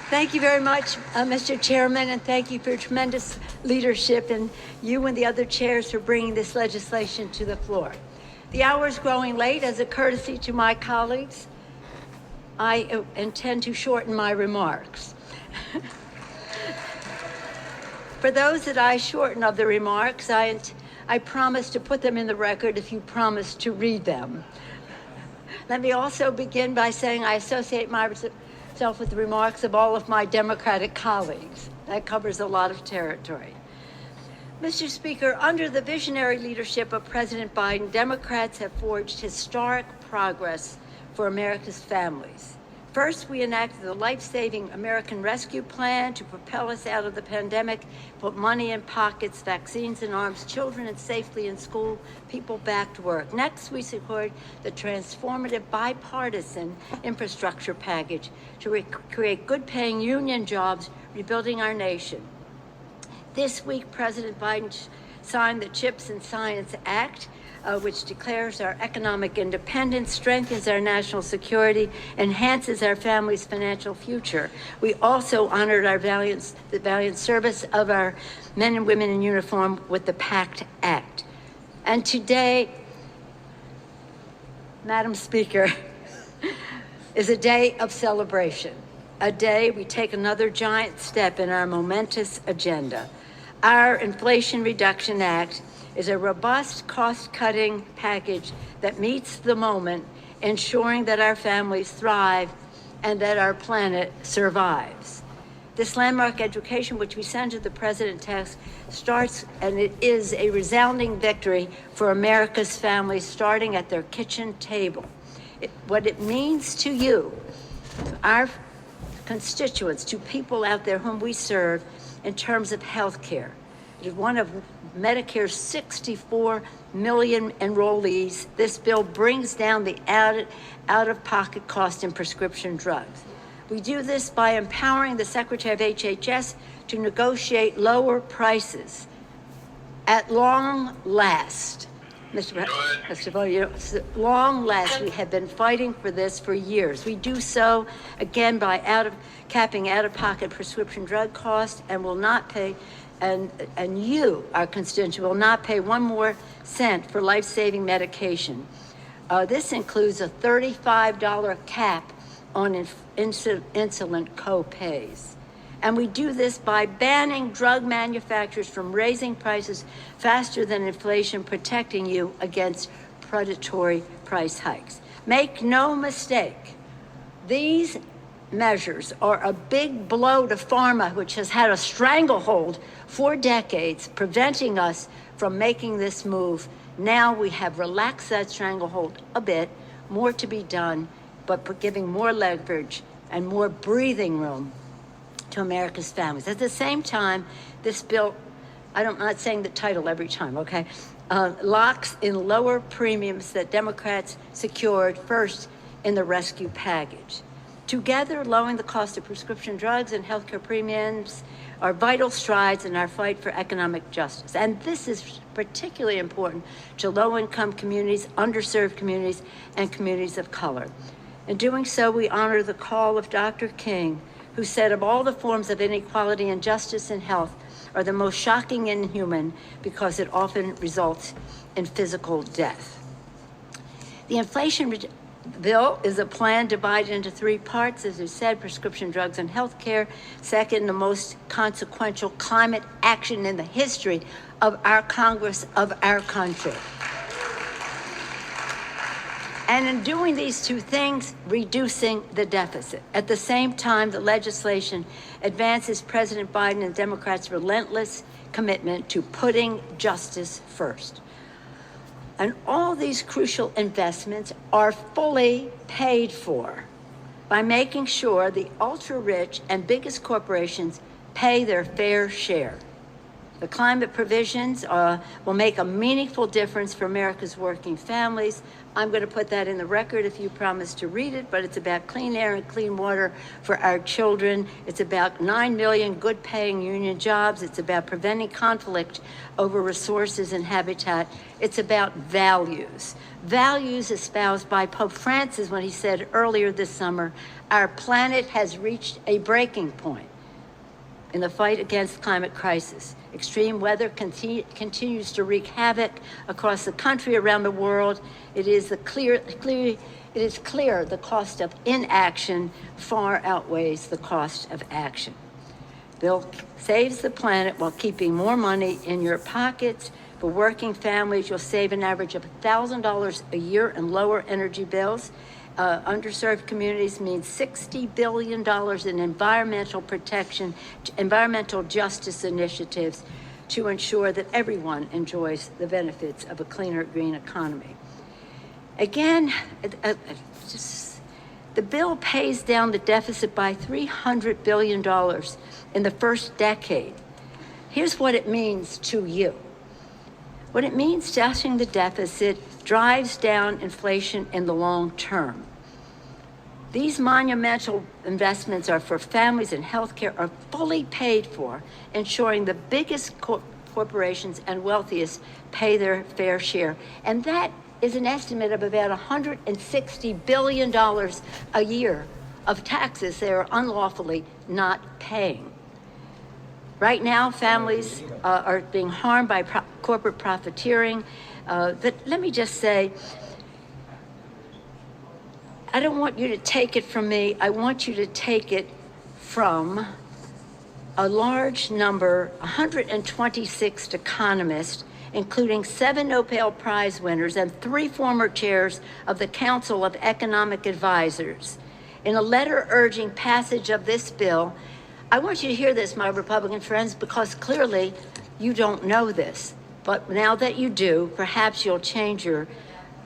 Thank you very much, Mr. Chairman, and thank you for your tremendous leadership and you and the other chairs for bringing this legislation to the floor. The hour is growing late. As a courtesy to my colleagues, I intend to shorten my remarks. For those that I shorten of the remarks, I promise to put them in the record if you promise to read them. Let me also begin by saying I associate myself with the remarks of all of my Democratic colleagues. That covers a lot of territory. Mr. Speaker, under the visionary leadership of President Biden, Democrats have forged historic progress for America's families. First, we enacted the life-saving American Rescue Plan to propel us out of the pandemic, put money in pockets, vaccines in arms, children safely in school, people back to work. Next, we secured the transformative bipartisan infrastructure package to create good-paying union jobs, rebuilding our nation. This week, President Biden signed the CHIPS and Science Act, which declares our economic independence, strengthens our national security, enhances our family's financial future. We also honored the valiant service of our men and women in uniform with the PACT Act. And today, Madam Speaker, is a day of celebration, a day we take another giant step in our momentous agenda. Our Inflation Reduction Act is a robust cost-cutting package that meets the moment, ensuring that our families thrive and that our planet survives. This landmark education, which we send to the President text, starts, and it is a resounding victory for America's families, starting at their kitchen table. What it means to you, our constituents, to people out there whom we serve in terms of health care. It is one of Medicare's 64 million enrollees. This bill brings down the out-of-pocket cost in prescription drugs. We do this by empowering the Secretary of HHS to negotiate lower prices. At long last, Mr. long last, we have been fighting for this for years. We do so, again, by capping out-of-pocket prescription drug costs, and will not pay, and you, our constituents, will not pay one more cent for life-saving medication. This includes a $35 cap on insulin co-pays. And we do this by banning drug manufacturers from raising prices faster than inflation, protecting you against predatory price hikes. Make no mistake, these measures are a big blow to pharma, which has had a stranglehold for decades, preventing us from making this move. Now we have relaxed that stranglehold a bit, more to be done, but giving more leverage and more breathing room to America's families. At the same time, this bill, I'm not saying the title every time, okay, locks in lower premiums that Democrats secured first in the rescue package. Together, lowering the cost of prescription drugs and healthcare premiums are vital strides in our fight for economic justice. And this is particularly important to low-income communities, underserved communities, and communities of color. In doing so, we honor the call of Dr. King, who said of all the forms of inequality and injustice in health are the most shocking and inhuman because it often results in physical death. The inflation bill is a plan divided into three parts, as I said: prescription drugs and health care. Second, the most consequential climate action in the history of our Congress, of our country. And in doing these two things, reducing the deficit. At the same time, the legislation advances President Biden and Democrats' relentless commitment to putting justice first. And all these crucial investments are fully paid for by making sure the ultra-rich and biggest corporations pay their fair share. The climate provisions will make a meaningful difference for America's working families. I'm going to put that in the record if you promise to read it, but it's about clean air and clean water for our children. It's about 9 million good-paying union jobs. It's about preventing conflict over resources and habitat. It's about values. Values espoused by Pope Francis when he said earlier this summer, our planet has reached a breaking point in the fight against climate crisis. Extreme weather continues to wreak havoc across the country, around the world. It is clear the cost of inaction far outweighs the cost of action. Bill saves the planet while keeping more money in your pockets. For working families, you'll save an average of $1,000 a year in lower energy bills. Underserved communities means $60 billion in environmental protection, environmental justice initiatives to ensure that everyone enjoys the benefits of a cleaner, green economy. Again, the bill pays down the deficit by $300 billion in the first decade. Here's what it means to you. What it means, slashing the deficit drives down inflation in the long term. These monumental investments are for families, and healthcare are fully paid for, ensuring the biggest corporations and wealthiest pay their fair share. And that is an estimate of about $160 billion a year of taxes they are unlawfully not paying. Right now, families are being harmed by corporate profiteering. But let me just say, I don't want you to take it from me. I want you to take it from a large number, 126 economists, including 7 Nobel Prize winners and 3 former chairs of the Council of Economic Advisors. In a letter urging passage of this bill, I want you to hear this, my Republican friends, because clearly you don't know this. But now that you do, perhaps you'll change your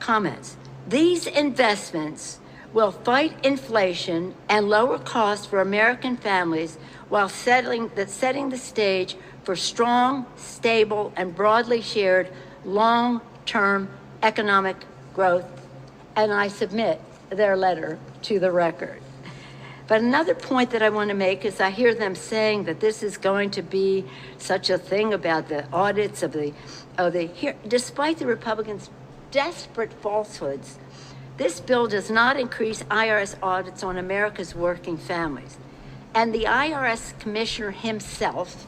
comments. These investments will fight inflation and lower costs for American families while setting the stage for strong, stable, and broadly shared long-term economic growth. And I submit their letter to the record. But another point that I want to make is I hear them saying that this is going to be such a thing about the audits of the despite the Republicans' desperate falsehoods, this bill does not increase IRS audits on America's working families. And the IRS commissioner himself,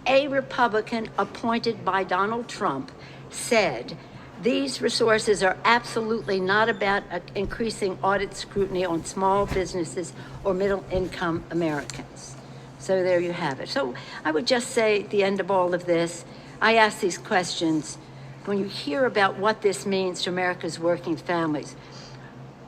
a Republican appointed by Donald Trump, said these resources are absolutely not about increasing audit scrutiny on small businesses or middle-income Americans. So there you have it. So I would just say at the end of all of this, I ask these questions when you hear about what this means to America's working families.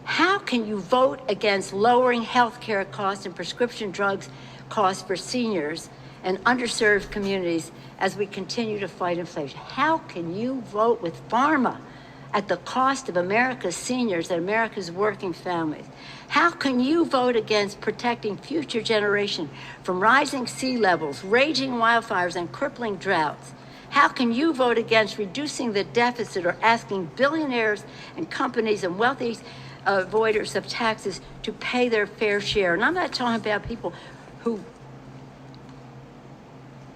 How can you vote against lowering health care costs and prescription drugs costs for seniors and underserved communities as we continue to fight inflation? How can you vote with pharma at the cost of America's seniors and America's working families? How can you vote against protecting future generations from rising sea levels, raging wildfires, and crippling droughts? How can you vote against reducing the deficit or asking billionaires and companies and wealthy avoiders of taxes to pay their fair share? And I'm not talking about people who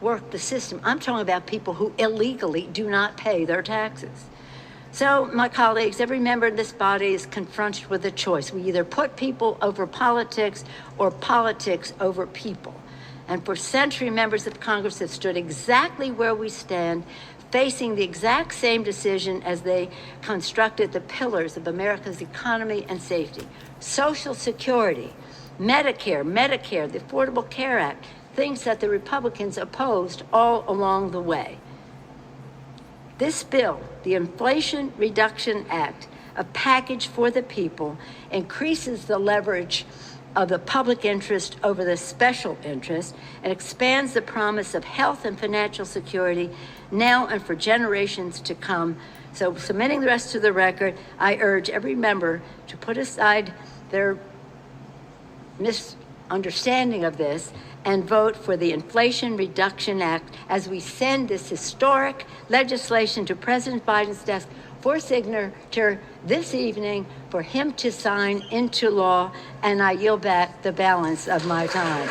work the system. I'm talking about people who illegally do not pay their taxes. So, my colleagues, every member in this body is confronted with a choice. We either put people over politics or politics over people. And for centuries, members of Congress have stood exactly where we stand, facing the exact same decision as they constructed the pillars of America's economy and safety. Social Security, Medicare, the Affordable Care Act, things that the Republicans opposed all along the way. This bill, the Inflation Reduction Act, a package for the people, increases the leverage of the public interest over the special interest and expands the promise of health and financial security now and for generations to come. So, submitting the rest to the record, I urge every member to put aside their understanding of this and vote for the Inflation Reduction Act as we send this historic legislation to President Biden's desk for signature this evening for him to sign into law. And I yield back the balance of my time.